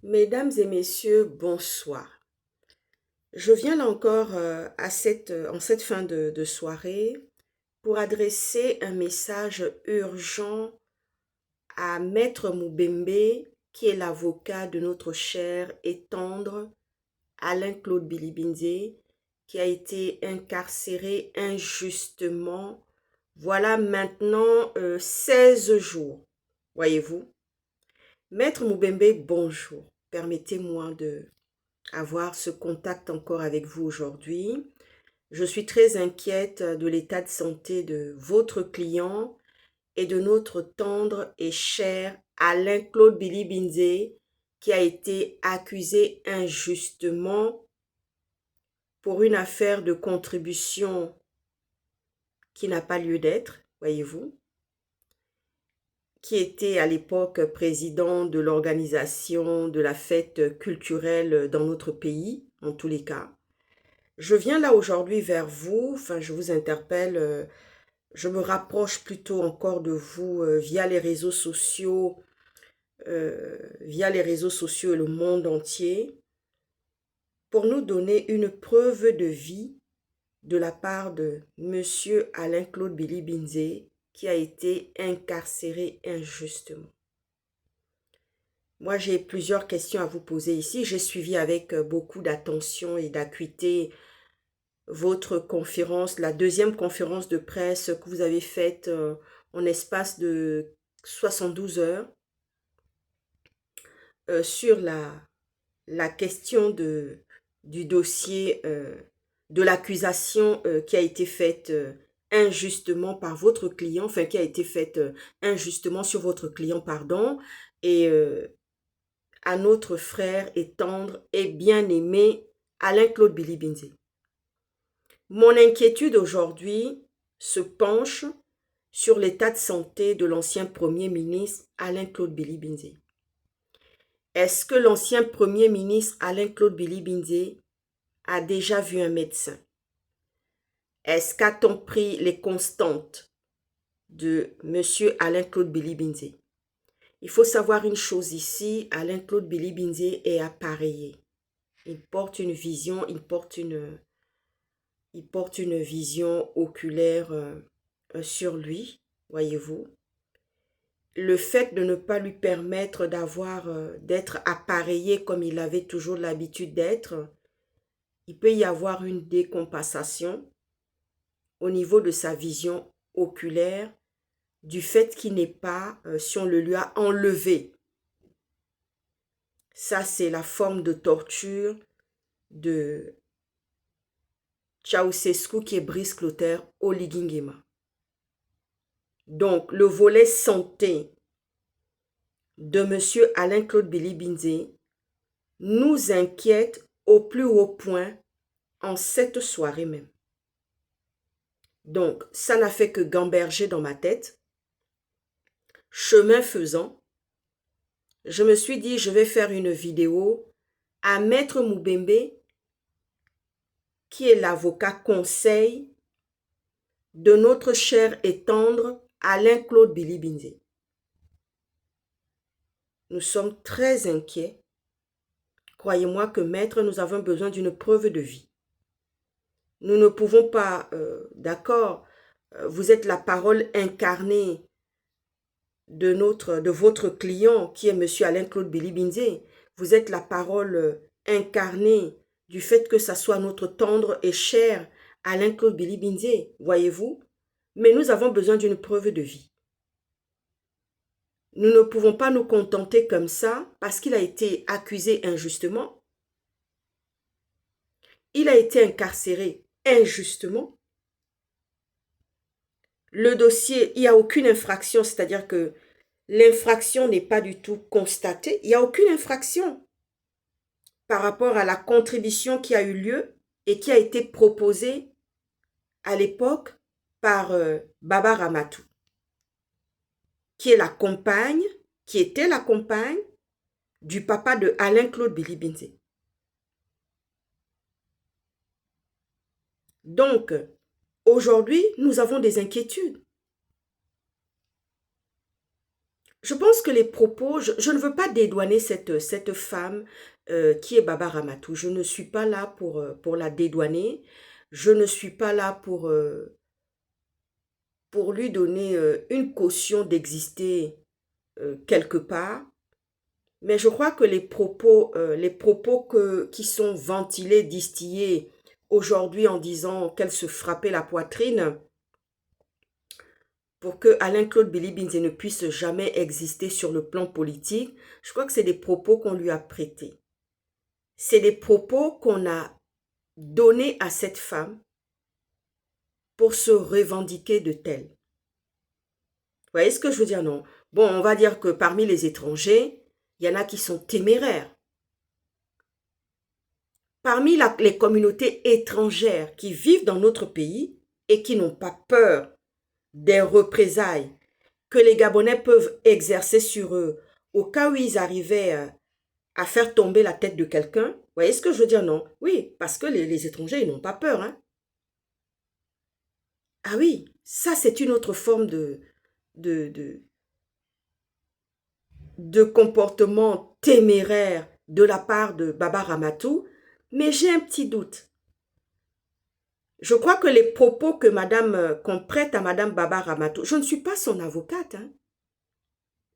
Mesdames et messieurs, bonsoir. Je viens là encore en cette fin de soirée pour adresser un message urgent à Maître Moubembe, qui est l'avocat de notre cher et tendre Alain-Claude Bilibinze, qui a été incarcéré injustement. Voilà maintenant 16 jours, voyez-vous. Maître Moubembe, bonjour. Permettez-moi de avoir ce contact encore avec vous aujourd'hui. Je suis très inquiète de l'état de santé de votre client et de notre tendre et cher Alain-Claude Bilibinze, qui a été accusé injustement pour une affaire de contribution qui n'a pas lieu d'être, voyez-vous, qui était à l'époque président de l'organisation de la fête culturelle dans notre pays, en tous les cas. Je viens là aujourd'hui vers vous, enfin je vous interpelle, je me rapproche plutôt encore de vous via les réseaux sociaux et le monde entier, pour nous donner une preuve de vie de la part de Monsieur Alain-Claude Bilibinze, qui a été incarcéré injustement. Moi, j'ai plusieurs questions à vous poser ici. J'ai suivi avec beaucoup d'attention et d'acuité votre conférence, la deuxième conférence de presse que vous avez faite en espace de 72 heures sur la question du dossier de l'accusation qui a été faite injustement par votre client, enfin qui a été faite injustement sur votre client, pardon, et à notre frère et tendre et bien-aimé Alain-Claude Bilibinze. Mon inquiétude aujourd'hui se penche sur l'état de santé de l'ancien Premier ministre Alain-Claude Bilibinze. Est-ce que l'ancien Premier ministre Alain-Claude Bilibinze a déjà vu un médecin? Est-ce qu'a-t-on pris les constantes de M. Alain-Claude Bilibinze? Il faut savoir une chose ici, Alain-Claude Bilibinze est appareillé. Il porte une vision, il porte une vision oculaire sur lui, voyez-vous. Le fait de ne pas lui permettre d'être appareillé comme il avait toujours l'habitude d'être, il peut y avoir une décompensation au niveau de sa vision oculaire du fait qu'il n'est pas, si on le lui a enlevé. Ça, c'est la forme de torture de Ceausescu qui est Brice Clotaire Oligingema. Donc, le volet santé de M. Alain-Claude Bilibinze nous inquiète au plus haut point en cette soirée même. Donc, ça n'a fait que gamberger dans ma tête. Chemin faisant, je me suis dit, je vais faire une vidéo à Maître Moubembe, qui est l'avocat conseil de notre cher et tendre Alain-Claude Bilibinze. Nous sommes très inquiets. Croyez-moi que maître, nous avons besoin d'une preuve de vie. Nous ne pouvons pas, d'accord, vous êtes la parole incarnée de votre client qui est M. Alain-Claude Bilibinze. Vous êtes la parole incarnée du fait que ça soit notre tendre et cher Alain-Claude Bilibinze, voyez-vous. Mais nous avons besoin d'une preuve de vie. Nous ne pouvons pas nous contenter comme ça parce qu'il a été accusé injustement. Il a été incarcéré injustement. Le dossier, il n'y a aucune infraction, c'est-à-dire que l'infraction n'est pas du tout constatée. Il n'y a aucune infraction par rapport à la contribution qui a eu lieu et qui a été proposée à l'époque par Baba Ramatou, qui était la compagne du papa de Alain-Claude Bilibinze. Donc, aujourd'hui, nous avons des inquiétudes. Je pense que les propos, je ne veux pas dédouaner cette femme qui est Baba Ramatou. Je ne suis pas là pour la dédouaner. Je ne suis pas là pour lui donner une caution d'exister quelque part. Mais je crois que les propos qui sont ventilés, distillés aujourd'hui en disant qu'elle se frappait la poitrine pour que Alain-Claude Bilibinze ne puisse jamais exister sur le plan politique, je crois que c'est des propos qu'on lui a prêtés. C'est des propos qu'on a donnés à cette femme pour se revendiquer de telle. Vous voyez ce que je veux dire, non? Bon, on va dire que parmi les étrangers, il y en a qui sont téméraires. Parmi les communautés étrangères qui vivent dans notre pays et qui n'ont pas peur des représailles que les Gabonais peuvent exercer sur eux au cas où ils arrivaient à faire tomber la tête de quelqu'un. Vous voyez ce que je veux dire, non? Oui, parce que les étrangers, ils n'ont pas peur. Hein? Ah oui, ça c'est une autre forme de, de comportement téméraire de la part de Baba Ramatou, mais j'ai un petit doute. Je crois que les propos qu'on prête à Madame Baba Ramatou, je ne suis pas son avocate. Hein.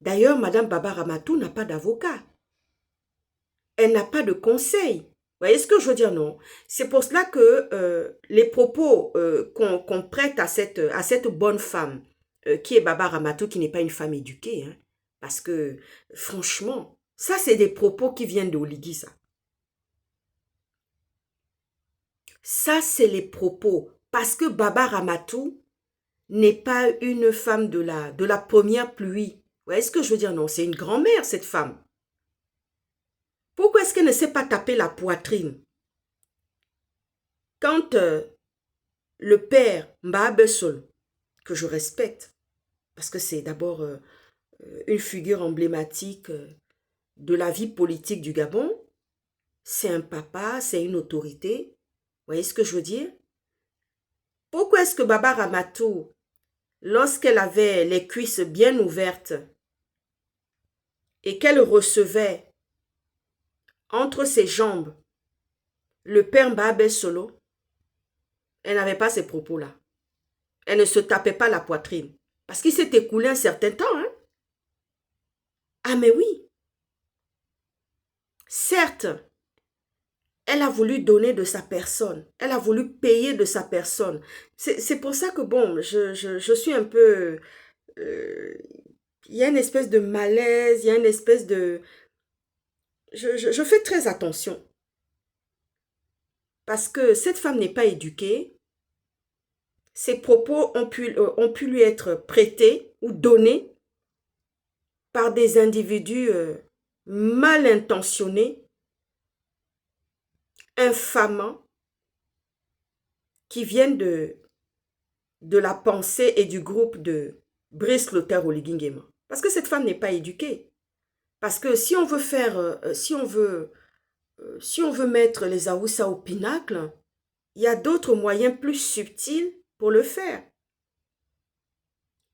D'ailleurs, Madame Baba Ramatou n'a pas d'avocat. Elle n'a pas de conseil. Vous voyez ce que je veux dire, non? C'est pour cela que les propos qu'on prête à cette bonne femme, qui est Baba Ramatou, qui n'est pas une femme éduquée, hein, parce que, franchement, ça, c'est des propos qui viennent de Oligui, ça. Ça, c'est les propos. Parce que Baba Ramatou n'est pas une femme de la première pluie. Vous voyez ce que je veux dire? Non, c'est une grand-mère, cette femme. Pourquoi est-ce qu'elle ne sait pas taper la poitrine? Quand le père Mbabe Sol, que je respecte, parce que c'est d'abord une figure emblématique de la vie politique du Gabon, c'est un papa, c'est une autorité. Vous voyez ce que je veux dire? Pourquoi est-ce que Baba Ramatou, lorsqu'elle avait les cuisses bien ouvertes et qu'elle recevait entre ses jambes le père Mbabe Solo, elle n'avait pas ces propos-là. Elle ne se tapait pas la poitrine. Parce qu'il s'est écoulé un certain temps. Hein? Ah mais oui. Certes, elle a voulu donner de sa personne. Elle a voulu payer de sa personne. C'est pour ça que, bon, je suis un peu... Il y a une espèce de malaise, il y a une espèce de... Je fais très attention. Parce que cette femme n'est pas éduquée. Ses propos ont pu lui être prêtés ou donnés par des individus mal intentionnés, infamants, qui viennent de la pensée et du groupe de Brice Lothaire Oligui Nguema. Parce que cette femme n'est pas éduquée. Parce que si on veut faire, si on veut mettre les Aoussa au pinacle, il y a d'autres moyens plus subtils pour le faire.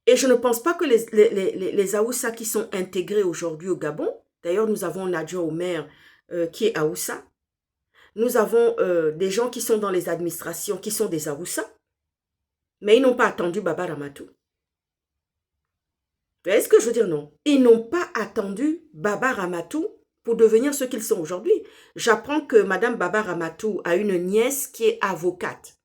Et je ne pense pas que les Aoussa qui sont intégrés aujourd'hui au Gabon, d'ailleurs nous avons l'adjoint au maire qui est Aoussa, nous avons des gens qui sont dans les administrations qui sont des Aoussa, mais ils n'ont pas attendu Baba Ramatou. Vous voyez ce que je veux dire, non? Ils n'ont pas attendu Baba Ramatou pour devenir ce qu'ils sont aujourd'hui. J'apprends que Madame Baba Ramatou a une nièce qui est avocate,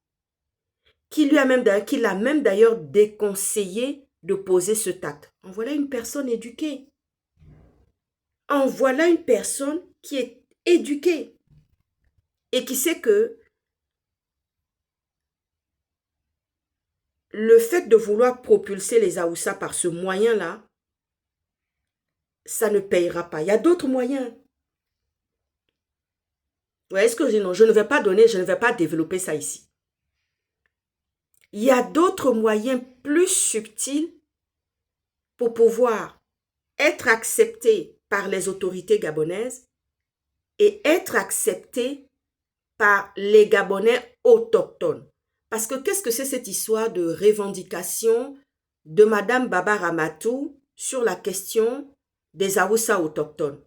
qui l'a même d'ailleurs déconseillé de poser ce acte. En voilà une personne éduquée. En voilà une personne qui est éduquée et qui sait que le fait de vouloir propulser les Aoussa par ce moyen-là, ça ne payera pas. Il y a d'autres moyens. Vous voyez ce que je dis? Non, je ne vais pas donner, je ne vais pas développer ça ici. Il y a d'autres moyens plus subtils pour pouvoir être accepté par les autorités gabonaises et être accepté par les Gabonais autochtones. Parce que qu'est-ce que c'est cette histoire de revendication de Madame Baba Ramatou sur la question des Haoussa autochtones.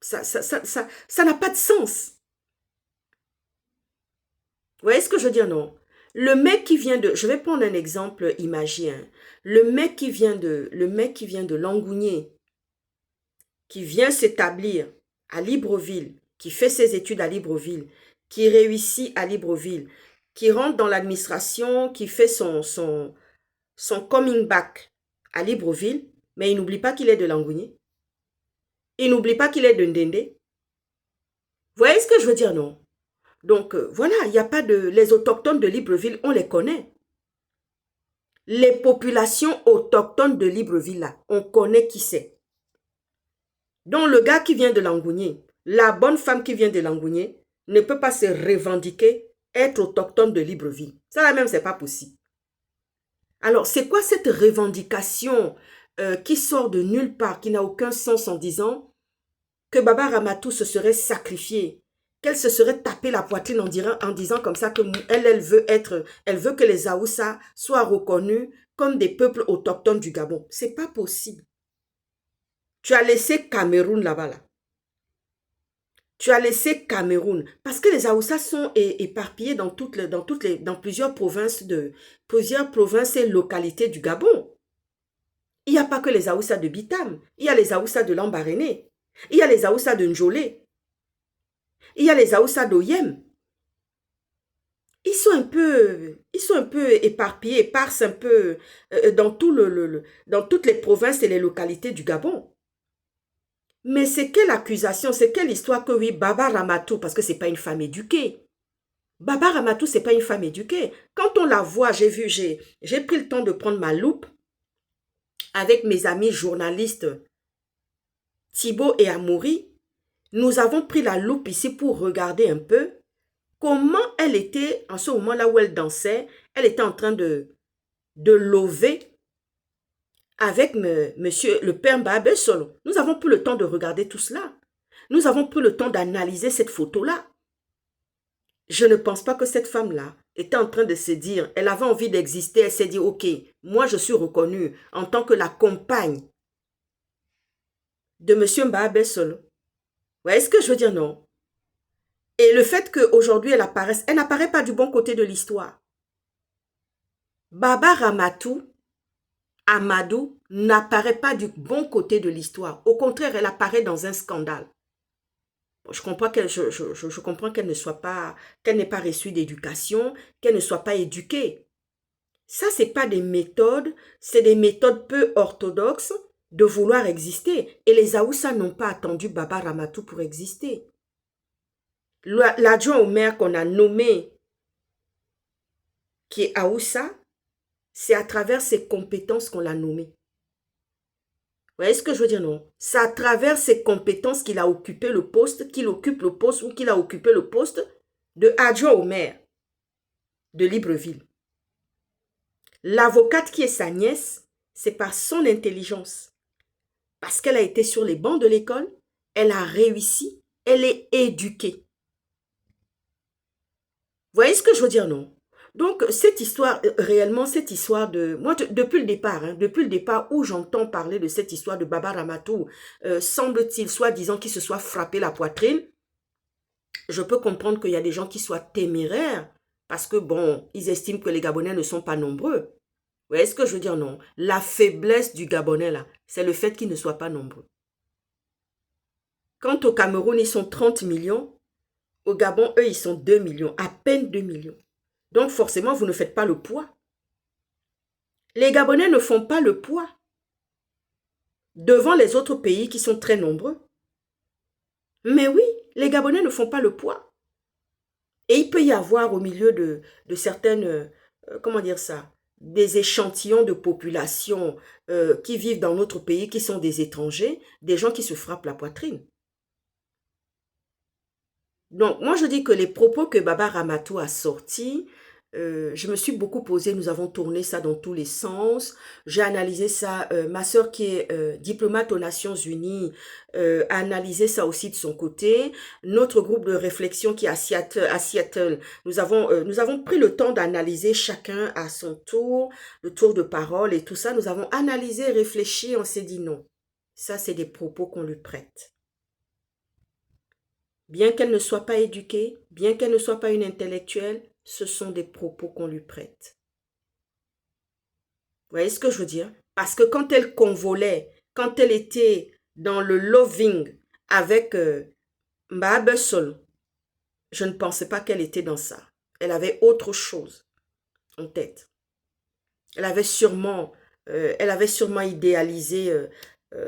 Ça n'a pas de sens. Vous voyez ce que je veux dire, non? Le mec qui vient de... Je vais prendre un exemple imagé. Hein. Le mec qui vient de Langougné, qui vient s'établir à Libreville, qui fait ses études à Libreville, qui réussit à Libreville, qui rentre dans l'administration, qui fait son coming back à Libreville, mais il n'oublie pas qu'il est de Langougné. Il n'oublie pas qu'il est de Ndende. Vous voyez ce que je veux dire, non? Donc, voilà, il n'y a pas de... Les autochtones de Libreville, on les connaît. Les populations autochtones de Libreville, là, on connaît qui c'est. Donc, le gars qui vient de Langougné, la bonne femme qui vient de Langougné, ne peut pas se revendiquer être autochtone de Libreville. Ça, là même, c'est pas possible. Alors, c'est quoi cette revendication qui sort de nulle part, qui n'a aucun sens en disant que Baba Ramatou se serait sacrifiée, qu'elle se serait tapé la poitrine en disant comme ça que elle veut que les Haoussa soient reconnus comme des peuples autochtones du Gabon. C'est pas possible. Tu as laissé Cameroun là-bas, là. Tu as laissé Cameroun. Parce que les Haoussa sont éparpillés dans plusieurs provinces et localités du Gabon. Il n'y a pas que les Haoussa de Bitam. Il y a les Haoussa de Lambaréné. Il y a les Haoussa de Njolé. Il y a les Haoussa d'Oyem. Ils sont un peu éparpillés, éparses un peu dans toutes les provinces et les localités du Gabon. Mais c'est quelle accusation, c'est quelle histoire que oui, Baba Ramatou, parce que ce n'est pas une femme éduquée. Baba Ramatou, ce n'est pas une femme éduquée. Quand on la voit, j'ai pris le temps de prendre ma loupe avec mes amis journalistes Thibaut et Amoury. Nous avons pris la loupe ici pour regarder un peu comment elle était, en ce moment-là où elle dansait, elle était en train de lever avec monsieur le père Mbabé Solo. Nous avons pris le temps de regarder tout cela. Nous avons pris le temps d'analyser cette photo-là. Je ne pense pas que cette femme-là était en train de se dire, elle avait envie d'exister, elle s'est dit, ok, moi je suis reconnue en tant que la compagne de monsieur Mbabé Solo. Vous voyez ce que je veux dire, non? Et le fait qu'aujourd'hui elle apparaisse, elle n'apparaît pas du bon côté de l'histoire. Baba Ramatou, Amadou, n'apparaît pas du bon côté de l'histoire. Au contraire, elle apparaît dans un scandale. Je comprends qu'elle ne soit pas, qu'elle n'ait pas reçu d'éducation, qu'elle ne soit pas éduquée. Ça, ce n'est pas des méthodes, c'est des méthodes peu orthodoxes de vouloir exister. Et les Haoussa n'ont pas attendu Baba Ramatou pour exister. L'adjoint au maire qu'on a nommé, qui est Haoussa, c'est à travers ses compétences qu'on l'a nommé. Vous voyez ce que je veux dire, non? C'est à travers ses compétences qu'il a occupé le poste, qu'il occupe le poste ou qu'il a occupé le poste de adjoint au maire de Libreville. L'avocate qui est sa nièce, c'est par son intelligence. Parce qu'elle a été sur les bancs de l'école, elle a réussi, elle est éduquée. Vous voyez ce que je veux dire, non? Donc, cette histoire, réellement, cette histoire de... Moi, depuis le départ où j'entends parler de cette histoire de Baba Ramatou, semble-t-il, soi-disant qu'il se soit frappé la poitrine, je peux comprendre qu'il y a des gens qui soient téméraires, parce que, bon, ils estiment que les Gabonais ne sont pas nombreux. Vous voyez ce que je veux dire, non? La faiblesse du Gabonais, là, c'est le fait qu'ils ne soient pas nombreux. Quant au Cameroun, ils sont 30 millions. Au Gabon, eux, ils sont 2 millions, à peine 2 millions. Donc, forcément, vous ne faites pas le poids. Les Gabonais ne font pas le poids devant les autres pays qui sont très nombreux. Mais oui, les Gabonais ne font pas le poids. Et il peut y avoir au milieu de certaines, comment dire ça, des échantillons de population qui vivent dans notre pays, qui sont des étrangers, des gens qui se frappent la poitrine. Donc, moi, je dis que les propos que Baba Ramatou a sortis, je me suis beaucoup posée, nous avons tourné ça dans tous les sens. J'ai analysé ça. Ma sœur qui est diplomate aux Nations Unies a analysé ça aussi de son côté. Notre groupe de réflexion qui est à Seattle, nous avons pris le temps d'analyser chacun à son tour, le tour de parole et tout ça. Nous avons analysé, réfléchi, on s'est dit non. Ça, c'est des propos qu'on lui prête. Bien qu'elle ne soit pas éduquée, bien qu'elle ne soit pas une intellectuelle, ce sont des propos qu'on lui prête. Vous voyez ce que je veux dire? Parce que quand elle convolait, quand elle était dans le loving avec Mbabe Sol, je ne pensais pas qu'elle était dans ça. Elle avait autre chose en tête. Elle avait sûrement idéalisé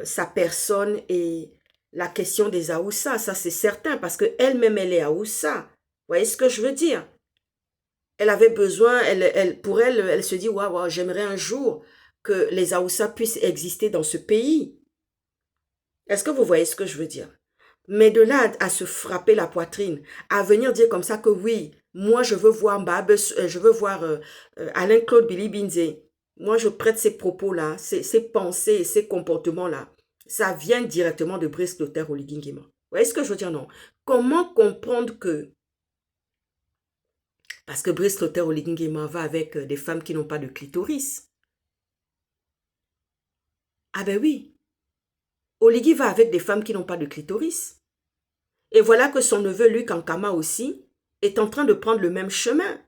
sa personne et la question des Aoussa, ça c'est certain, parce qu'elle-même, elle est Aoussa. Vous voyez ce que je veux dire? Elle avait besoin, pour elle, elle se dit, waouh, wow, j'aimerais un jour que les Aoussa puissent exister dans ce pays. Est-ce que vous voyez ce que je veux dire? Mais de là à se frapper la poitrine, à venir dire comme ça que oui, moi je veux voir je veux voir Alain-Claude Billy-Binzé. Moi je prête ces propos-là, ces pensées et ces comportements-là. Ça vient directement de Brice Clotaire Oligui-Nguema. Vous voyez ce que je veux dire? Non. Comment comprendre que parce que Brice Clotaire Oligui-Nguema va avec des femmes qui n'ont pas de clitoris. Ah ben oui. Oligui va avec des femmes qui n'ont pas de clitoris. Et voilà que son neveu Luc Ankama aussi est en train de prendre le même chemin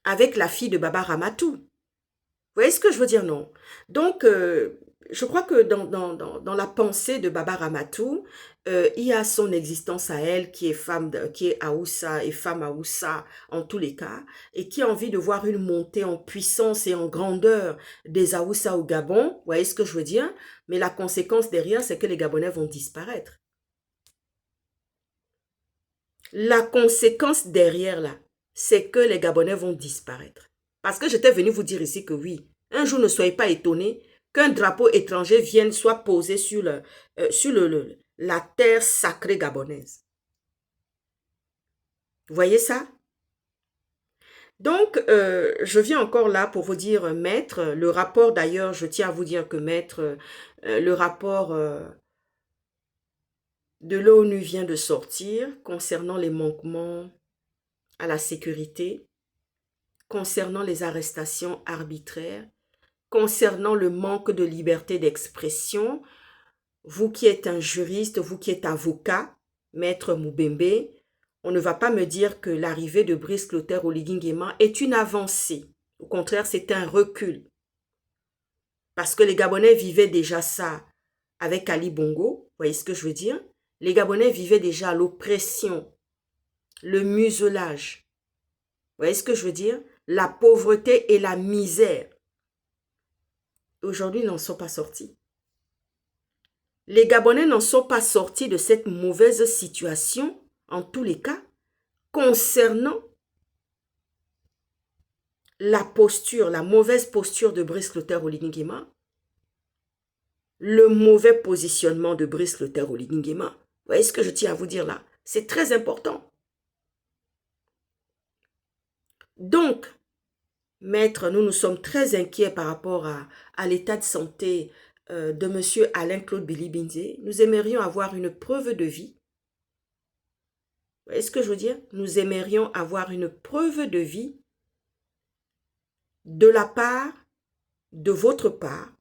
avec la fille de Baba Ramatou. Vous voyez ce que je veux dire? Non. Donc, je crois que dans la pensée de Baba Ramatou, il y a son existence à elle qui est qui est Aoussa et femme Aoussa en tous les cas, et qui a envie de voir une montée en puissance et en grandeur des Aoussa au Gabon. Vous voyez ce que je veux dire? Mais la conséquence derrière, c'est que les Gabonais vont disparaître. La conséquence derrière là, c'est que les Gabonais vont disparaître. Parce que j'étais venu vous dire ici que oui, un jour ne soyez pas étonnés qu'un drapeau étranger vienne soit posé sur la terre sacrée gabonaise. Vous voyez ça? Donc, je viens encore là pour vous dire, maître, le rapport d'ailleurs, je tiens à vous dire que maître, le rapport de l'ONU vient de sortir concernant les manquements à la sécurité, concernant les arrestations arbitraires, concernant le manque de liberté d'expression. Vous qui êtes un juriste, vous qui êtes avocat, maître Moubembe, on ne va pas me dire que l'arrivée de Brice Clotaire Oligui-Nguema est une avancée. Au contraire, c'est un recul. Parce que les Gabonais vivaient déjà ça avec Ali Bongo, vous voyez ce que je veux dire? Les Gabonais vivaient déjà l'oppression, le muselage. Vous voyez ce que je veux dire? La pauvreté et la misère. Aujourd'hui, ils n'en sont pas sortis. Les Gabonais n'en sont pas sortis de cette mauvaise situation, en tous les cas, concernant la posture, la mauvaise posture de Brice Clotaire Oligui-Nguema, le mauvais positionnement de Brice Clotaire Oligui-Nguema. Vous voyez ce que je tiens à vous dire là? C'est très important. Donc, maître, nous sommes très inquiets par rapport à l'état de santé de M. Alain-Claude Billy-Binzé. Nous aimerions avoir une preuve de vie. Vous voyez ce que je veux dire? Nous aimerions avoir une preuve de vie de la part, de votre part,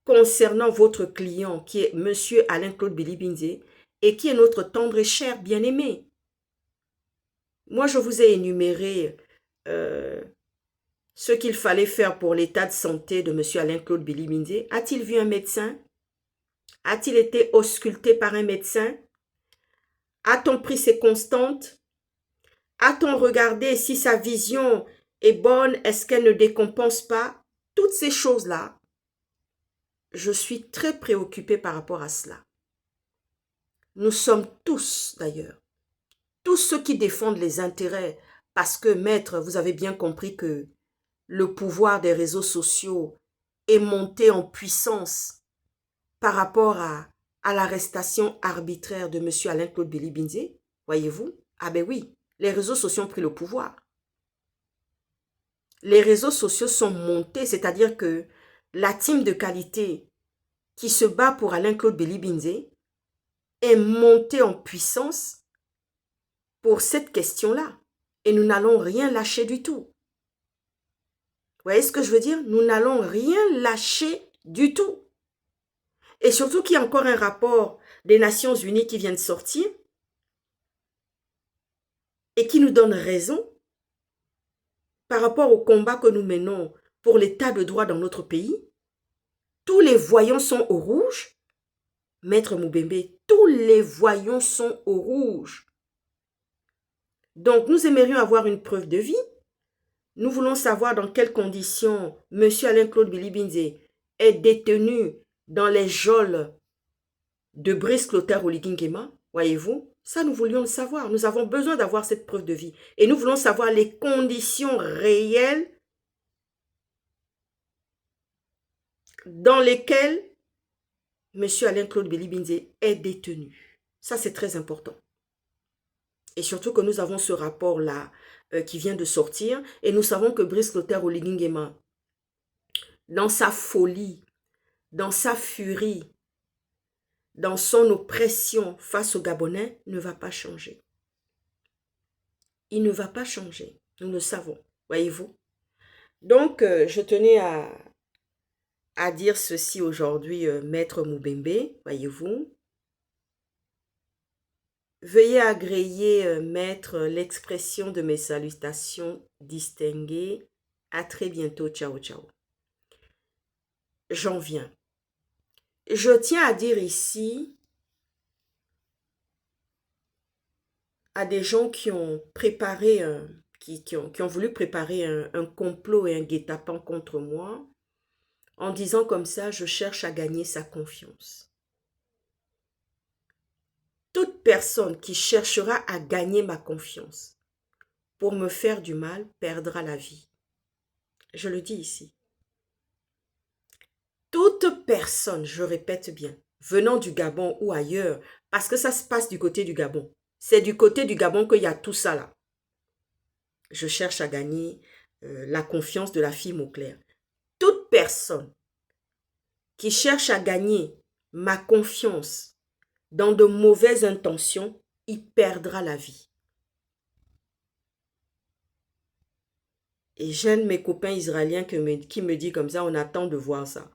concernant votre client qui est M. Alain-Claude Billy-Binzé et qui est notre tendre et cher bien-aimé. Moi, je vous ai énuméré ce qu'il fallait faire pour l'état de santé de M. Alain-Claude Billy-Binzé. A-t-il vu un médecin? A-t-il été ausculté par un médecin? A-t-on pris ses constantes? A-t-on regardé si sa vision est bonne? Est-ce qu'elle ne décompense pas? Toutes ces choses-là, je suis très préoccupée par rapport à cela. Nous sommes tous, d'ailleurs, tous ceux qui défendent les intérêts, parce que, maître, vous avez bien compris que le pouvoir des réseaux sociaux est monté en puissance par rapport à l'arrestation arbitraire de M. Alain-Claude Billy-Binzé, voyez-vous? Ah ben oui, les réseaux sociaux ont pris le pouvoir. les réseaux sociaux sont montés, c'est-à-dire que la team de qualité qui se bat pour Alain-Claude Bilibinze est montée en puissance pour cette question-là. Et nous n'allons rien lâcher du tout. Vous voyez ce que je veux dire? Nous n'allons rien lâcher du tout. Et surtout qu'il y a encore un rapport des Nations Unies qui vient de sortir et qui nous donne raison par rapport au combat que nous menons pour l'état de droit dans notre pays. Tous les voyants sont au rouge. Maître Moubembe, tous les voyants sont au rouge. Donc, nous aimerions avoir une preuve de vie. Nous voulons savoir dans quelles conditions M. Alain-Claude Bilibinze est détenu dans les geôles de Brice Clotaire Oligui-Nguema. Voyez-vous, ça nous voulions le savoir. Nous avons besoin d'avoir cette preuve de vie. Et nous voulons savoir les conditions réelles dans lesquelles M. Alain-Claude Bilibinze est détenu. Ça, c'est très important. Et surtout que nous avons ce rapport-là qui vient de sortir. Et nous savons que Brice Clotaire Oligui-Nguema, dans sa folie, dans sa furie, dans son oppression face aux Gabonais, ne va pas changer. Il ne va pas changer. Nous le savons. Voyez-vous? Donc, je tenais à dire ceci aujourd'hui, Maître Moubembe. Voyez-vous? Veuillez agréer, Maître, l'expression de mes salutations distinguées. À très bientôt. Ciao, ciao. J'en viens. Je tiens à dire ici à des gens qui ont préparé, qui ont voulu préparer un complot et un guet-apens contre moi, en disant comme ça, je cherche à gagner sa confiance. Toute personne qui cherchera à gagner ma confiance pour me faire du mal perdra la vie. Je le dis ici. Toute personne, je répète bien, venant du Gabon ou ailleurs, parce que ça se passe du côté du Gabon. C'est du côté du Gabon qu'il y a tout ça là. Je cherche à gagner la confiance de la fille Mauclair. Toute personne qui cherche à gagner ma confiance dans de mauvaises intentions, il perdra la vie. Et j'aime mes copains israéliens qui me disent comme ça, on attend de voir ça.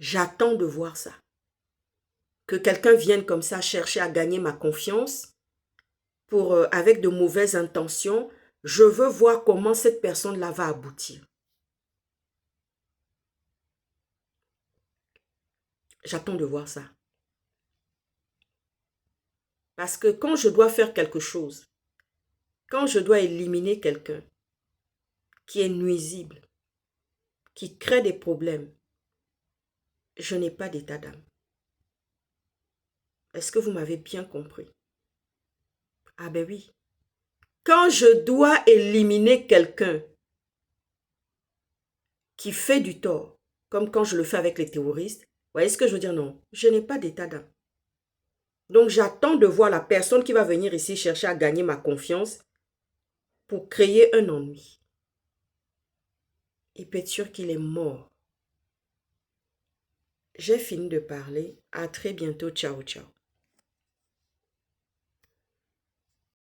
J'attends de voir ça. Que quelqu'un vienne comme ça chercher à gagner ma confiance avec de mauvaises intentions. Je veux voir comment cette personne-là va aboutir. J'attends de voir ça. Parce que quand je dois faire quelque chose, quand je dois éliminer quelqu'un qui est nuisible, qui crée des problèmes, je n'ai pas d'état d'âme. Est-ce que vous m'avez bien compris? Ah ben oui. Quand je dois éliminer quelqu'un qui fait du tort, comme quand je le fais avec les terroristes, vous voyez ce que je veux dire? Non, je n'ai pas d'état d'âme. Donc j'attends de voir la personne qui va venir ici chercher à gagner ma confiance pour créer un ennui. Il peut être sûr qu'il est mort. J'ai fini de parler. À très bientôt. Ciao, ciao.